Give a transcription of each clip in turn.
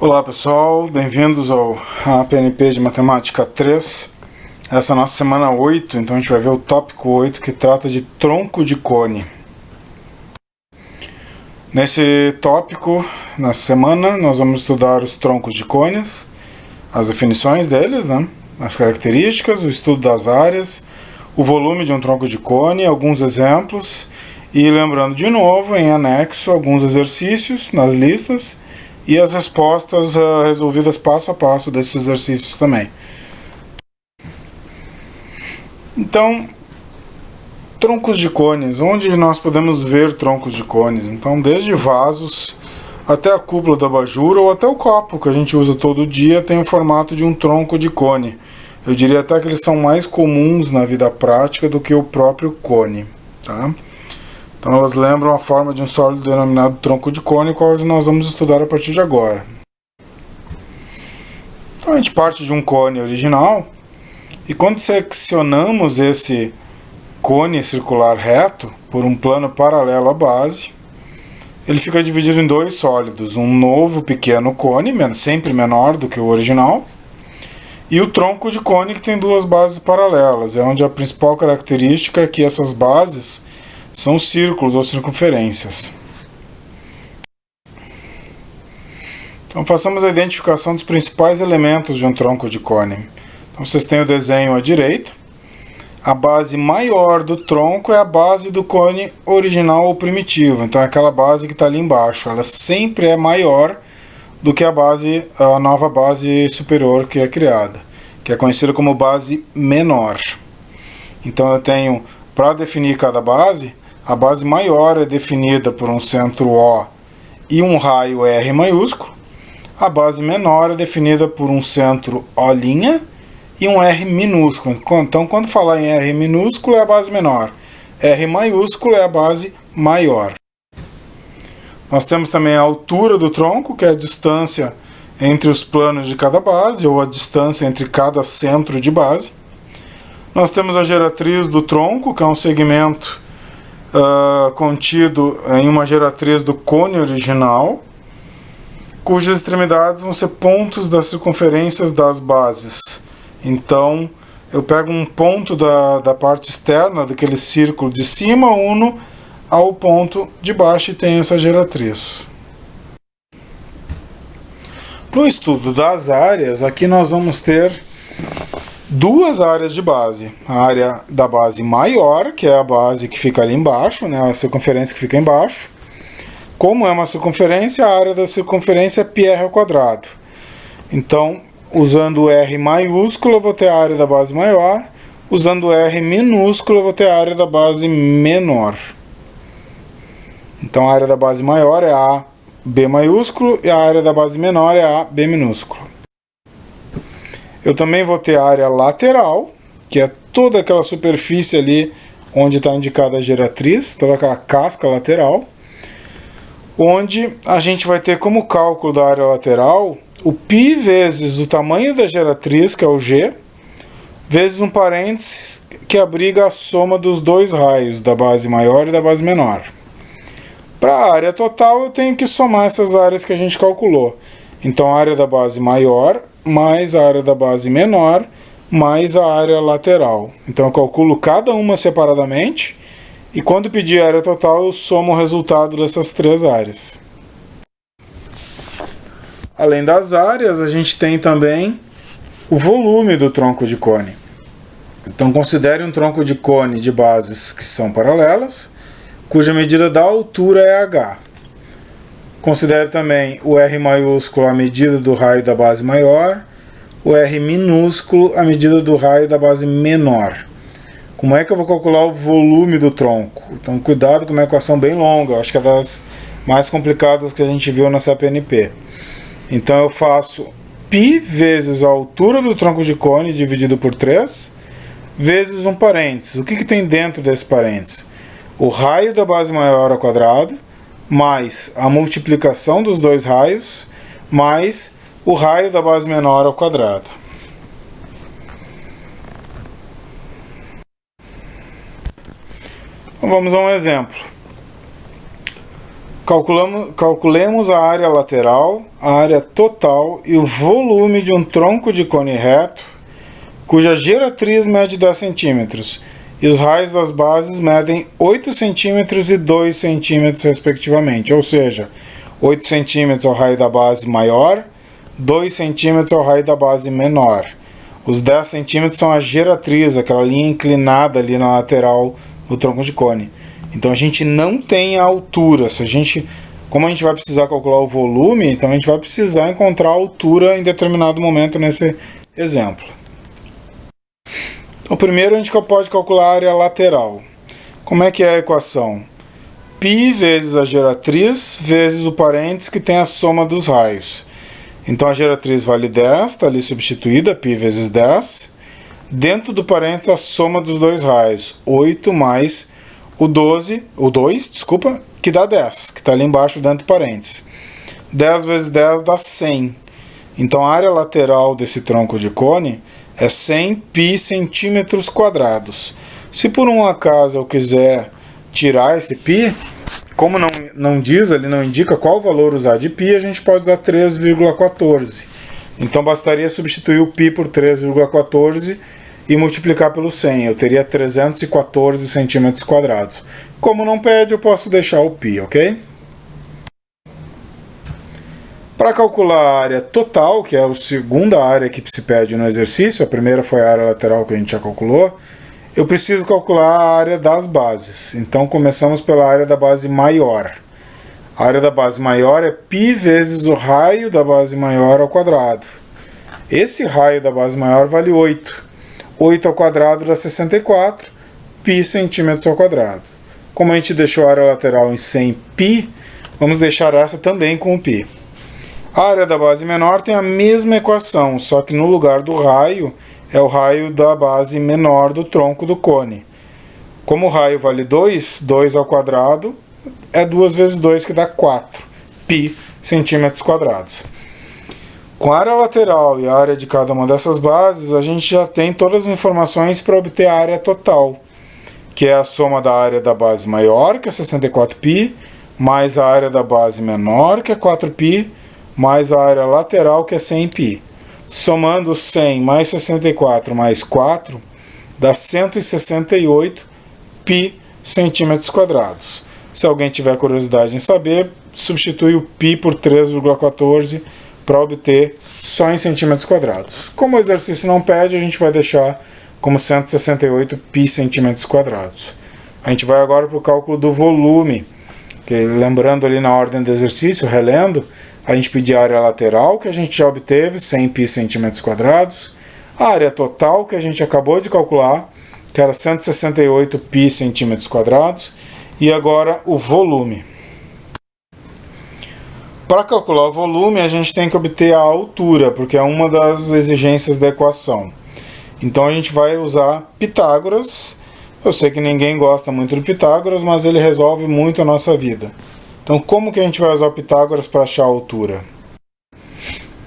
Olá pessoal, bem-vindos ao PNP de Matemática 3. Essa é a nossa semana 8, então a gente vai ver o tópico 8 que trata de tronco de cone. Nesse tópico, nessa semana, nós vamos estudar os troncos de cones, as definições deles, as características, o estudo das áreas, o volume de um tronco de cone, alguns exemplos e lembrando de novo, em anexo, alguns exercícios nas listas e as respostas resolvidas passo a passo desses exercícios também. Então, troncos de cones. Onde nós podemos ver troncos de cones? Então, desde vasos até a cúpula da abajur ou até o copo que a gente usa todo dia tem o formato de um tronco de cone. Eu diria até que eles são mais comuns na vida prática do que o próprio cone, tá? Então elas lembram a forma de um sólido denominado tronco de cone, qual nós vamos estudar a partir de agora. Então a gente parte de um cone original, e quando seccionamos esse cone circular reto por um plano paralelo à base, ele fica dividido em dois sólidos, um novo pequeno cone, sempre menor do que o original, e o tronco de cone que tem duas bases paralelas, é onde a principal característica é que essas bases são círculos ou circunferências. Então façamos a identificação dos principais elementos de um tronco de cone. Então vocês têm o desenho à direita. A base maior do tronco é a base do cone original ou primitivo. Então é aquela base que está ali embaixo. Ela sempre é maior do que a nova base superior que é criada, que é conhecida como base menor. Então eu tenho, para definir cada base, a base maior é definida por um centro O e um raio R maiúsculo. A base menor é definida por um centro O' e um R minúsculo. Então, quando falar em R minúsculo é a base menor. R maiúsculo é a base maior. Nós temos também a altura do tronco, que é a distância entre os planos de cada base, ou a distância entre cada centro de base. Nós temos a geratriz do tronco, que é um segmento contido em uma geratriz do cone original, cujas extremidades vão ser pontos das circunferências das bases. Então, eu pego um ponto da parte externa daquele círculo de cima, uno ao ponto de baixo e tenho essa geratriz. No estudo das áreas, aqui nós vamos ter duas áreas de base. A área da base maior, que é a base que fica ali embaixo, a circunferência que fica embaixo. Como é uma circunferência, a área da circunferência é πr ao quadrado. Então, usando o R maiúsculo, eu vou ter a área da base maior. Usando o R minúsculo, eu vou ter a área da base menor. Então, a área da base maior é a B maiúsculo e a área da base menor é a B minúsculo. Eu também vou ter a área lateral, que é toda aquela superfície ali onde está indicada a geratriz, toda aquela casca lateral, onde a gente vai ter como cálculo da área lateral o π vezes o tamanho da geratriz, que é o G, vezes um parênteses que abriga a soma dos dois raios, da base maior e da base menor. Para a área total, eu tenho que somar essas áreas que a gente calculou. Então, a área da base maior mais a área da base menor, mais a área lateral. Então eu calculo cada uma separadamente, e quando pedir a área total, eu somo o resultado dessas três áreas. Além das áreas, a gente tem também o volume do tronco de cone. Então considere um tronco de cone de bases que são paralelas, cuja medida da altura é h. Considere também o R maiúsculo a medida do raio da base maior, o R minúsculo a medida do raio da base menor. Como é que eu vou calcular o volume do tronco? Então cuidado com uma equação bem longa, acho que é das mais complicadas que a gente viu na CPNP. Então eu faço π vezes a altura do tronco de cone dividido por 3, vezes um parênteses. O que tem dentro desse parênteses? O raio da base maior ao quadrado, mais a multiplicação dos dois raios, mais o raio da base menor ao quadrado. Então, vamos a um exemplo. Calculemos a área lateral, a área total e o volume de um tronco de cone reto, cuja geratriz mede 10 centímetros e os raios das bases medem 8 centímetros e 2 centímetros respectivamente, ou seja, 8 centímetros ao raio da base maior, 2 centímetros ao raio da base menor. Os 10 centímetros são a geratriz, aquela linha inclinada ali na lateral do tronco de cone. Então a gente não tem a altura. Como a gente vai precisar calcular o volume, então a gente vai precisar encontrar a altura em determinado momento nesse exemplo. Então primeiro a gente pode calcular a área lateral. Como é que é a equação? Π vezes a geratriz vezes o parênteses que tem a soma dos raios. Então a geratriz vale 10, está ali substituída, π vezes 10. Dentro do parênteses a soma dos dois raios, 8 mais o 2, que dá 10, que está ali embaixo dentro do parênteses. 10 vezes 10 dá 100. Então a área lateral desse tronco de cone é 100 π centímetros quadrados. Se por um acaso eu quiser tirar esse π, como não diz, ele não indica qual valor usar de π, a gente pode usar 3,14. Então bastaria substituir o π por 3,14 e multiplicar pelo 100. Eu teria 314 centímetros quadrados. Como não pede, eu posso deixar o π, ok? Para calcular a área total, que é a segunda área que se pede no exercício, a primeira foi a área lateral que a gente já calculou, eu preciso calcular a área das bases. Então começamos pela área da base maior. A área da base maior é π vezes o raio da base maior ao quadrado. Esse raio da base maior vale 8. 8 ao quadrado dá 64 π centímetros ao quadrado. Como a gente deixou a área lateral em 100 π, vamos deixar essa também com o π. A área da base menor tem a mesma equação, só que no lugar do raio é o raio da base menor do tronco do cone. Como o raio vale 2, 2 ao quadrado é 2 vezes 2 que dá 4 π centímetros quadrados. Com a área lateral e a área de cada uma dessas bases, a gente já tem todas as informações para obter a área total, que é a soma da área da base maior, que é 64π, mais a área da base menor, que é 4π, mais a área lateral, que é 100π. Somando 100 mais 64 mais 4, dá 168 π centímetros quadrados. Se alguém tiver curiosidade em saber, substitui o π por 3,14 para obter só em centímetros quadrados. Como o exercício não pede, a gente vai deixar como 168 π centímetros quadrados. A gente vai agora para o cálculo do volume, que lembrando ali na ordem do exercício, relendo, a gente pediu a área lateral, que a gente já obteve, 100 π centímetros quadrados, a área total, que a gente acabou de calcular, que era 168 π centímetros quadrados, e agora o volume. Para calcular o volume, a gente tem que obter a altura, porque é uma das exigências da equação. Então a gente vai usar Pitágoras. Eu sei que ninguém gosta muito do Pitágoras, mas ele resolve muito a nossa vida. Então como que a gente vai usar o Pitágoras para achar a altura?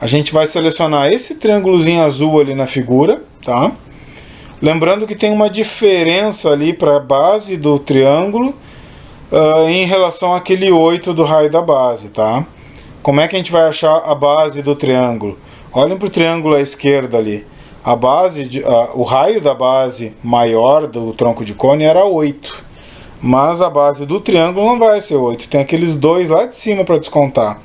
A gente vai selecionar esse triângulozinho azul ali na figura, tá? Lembrando que tem uma diferença ali para a base do triângulo em relação àquele 8 do raio da base, tá? Como é que a gente vai achar a base do triângulo? Olhem para o triângulo à esquerda ali. O raio da base maior do tronco de cone era 8. Mas a base do triângulo não vai ser 8. Tem aqueles 2 lá de cima para descontar.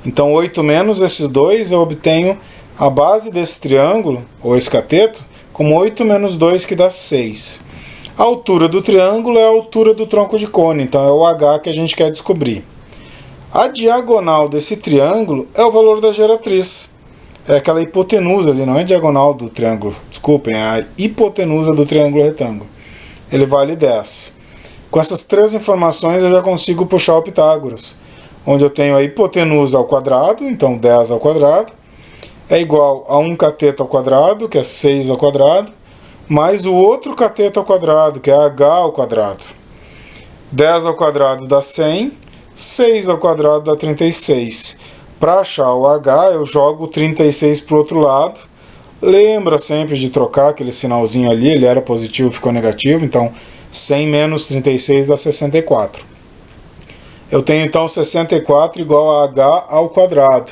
Então 8 menos esses 2, eu obtenho a base desse triângulo, ou esse cateto, como 8 menos 2, que dá 6. A altura do triângulo é a altura do tronco de cone, então é o H que a gente quer descobrir. A diagonal desse triângulo é o valor da geratriz. É aquela hipotenusa ali, não é diagonal do triângulo, desculpem, é a hipotenusa do triângulo retângulo. Ele vale 10. Com essas três informações eu já consigo puxar o Pitágoras, onde eu tenho a hipotenusa ao quadrado, então 10 ao quadrado, é igual a 1 cateto ao quadrado, que é 6 ao quadrado, mais o outro cateto ao quadrado, que é h ao quadrado. 10 ao quadrado dá 100, 6 ao quadrado dá 36. Para achar o h, eu jogo o 36 para o outro lado. Lembra sempre de trocar aquele sinalzinho ali, ele era positivo, ficou negativo, então 100 menos 36 dá 64. Eu tenho então 64 igual a h ao quadrado.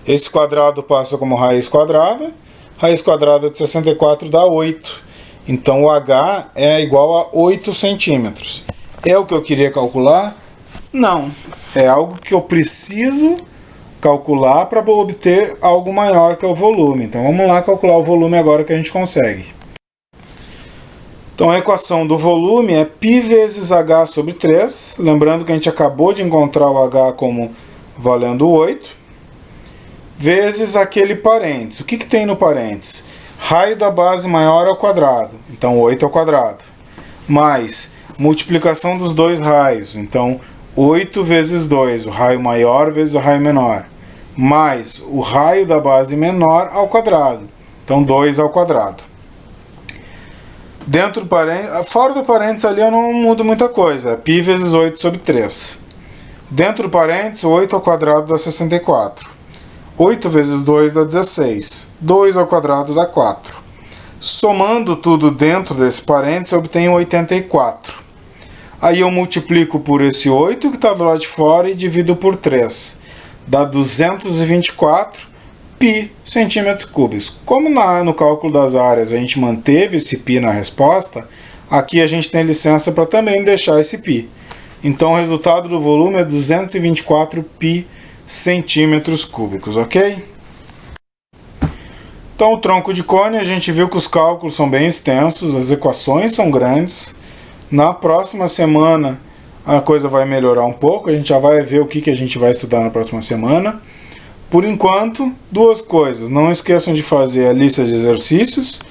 Esse quadrado passa como raiz quadrada de 64 dá 8. Então o h é igual a 8 centímetros. É o que eu queria calcular? Não. É algo que eu preciso calcular para obter algo maior que é o volume. Então vamos lá calcular o volume agora que a gente consegue. Então a equação do volume é π vezes h sobre 3. Lembrando que a gente acabou de encontrar o h como valendo 8. Vezes aquele parênteses. O que tem no parênteses? Raio da base maior ao quadrado. Então 8 ao quadrado. Mais multiplicação dos dois raios. Então 8 vezes 2, o raio maior vezes o raio menor. Mais o raio da base menor ao quadrado. Então 2 ao quadrado. Dentro do parênteses, fora do parênteses ali eu não mudo muita coisa. É π vezes 8 sobre 3. Dentro do parênteses, 8 ao quadrado dá 64. 8 vezes 2 dá 16. 2 ao quadrado dá 4. Somando tudo dentro desse parênteses, eu obtenho 84. Aí eu multiplico por esse 8 que está do lado de fora e divido por 3. Dá 224 π centímetros cúbicos. Como no cálculo das áreas a gente manteve esse π na resposta, aqui a gente tem licença para também deixar esse π. Então o resultado do volume é 224 π centímetros cúbicos, ok? Então o tronco de cone, a gente viu que os cálculos são bem extensos, as equações são grandes. Na próxima semana a coisa vai melhorar um pouco, a gente já vai ver o que a gente vai estudar na próxima semana. Por enquanto, duas coisas. Não esqueçam de fazer a lista de exercícios.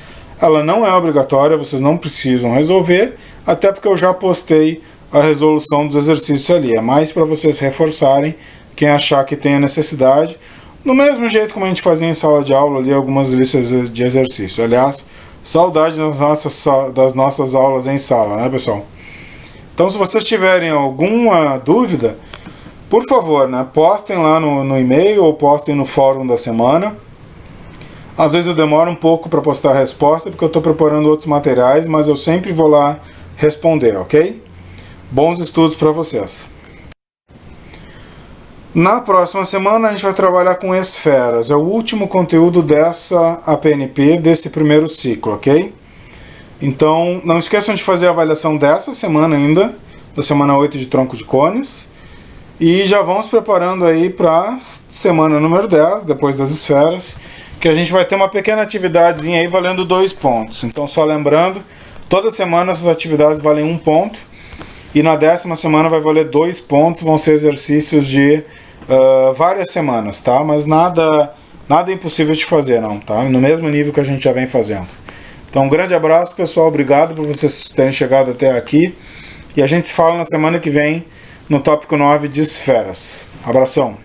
Ela não é obrigatória, vocês não precisam resolver, até porque eu já postei a resolução dos exercícios ali. É mais para vocês reforçarem, quem achar que tem a necessidade. No mesmo jeito como a gente fazia em sala de aula ali, algumas listas de exercícios. Aliás, saudade das nossas aulas em sala, né, pessoal? Então, se vocês tiverem alguma dúvida, por favor, né, postem lá no e-mail ou postem no fórum da semana. Às vezes eu demoro um pouco para postar a resposta, porque eu estou preparando outros materiais, mas eu sempre vou lá responder, ok? Bons estudos para vocês. Na próxima semana a gente vai trabalhar com esferas. É o último conteúdo dessa APNP, desse primeiro ciclo, ok? Então, não esqueçam de fazer a avaliação dessa semana ainda, da semana 8 de tronco de cones. E já vamos preparando aí para a semana número 10, depois das esferas, que a gente vai ter uma pequena atividadezinha aí valendo 2 pontos. Então, só lembrando, toda semana essas atividades valem 1 ponto. E na 10ª semana vai valer 2 pontos, vão ser exercícios de várias semanas, tá? Mas nada impossível de fazer, não, tá? No mesmo nível que a gente já vem fazendo. Então, um grande abraço, pessoal. Obrigado por vocês terem chegado até aqui. E a gente se fala na semana que vem no tópico 9 de esferas. Abração!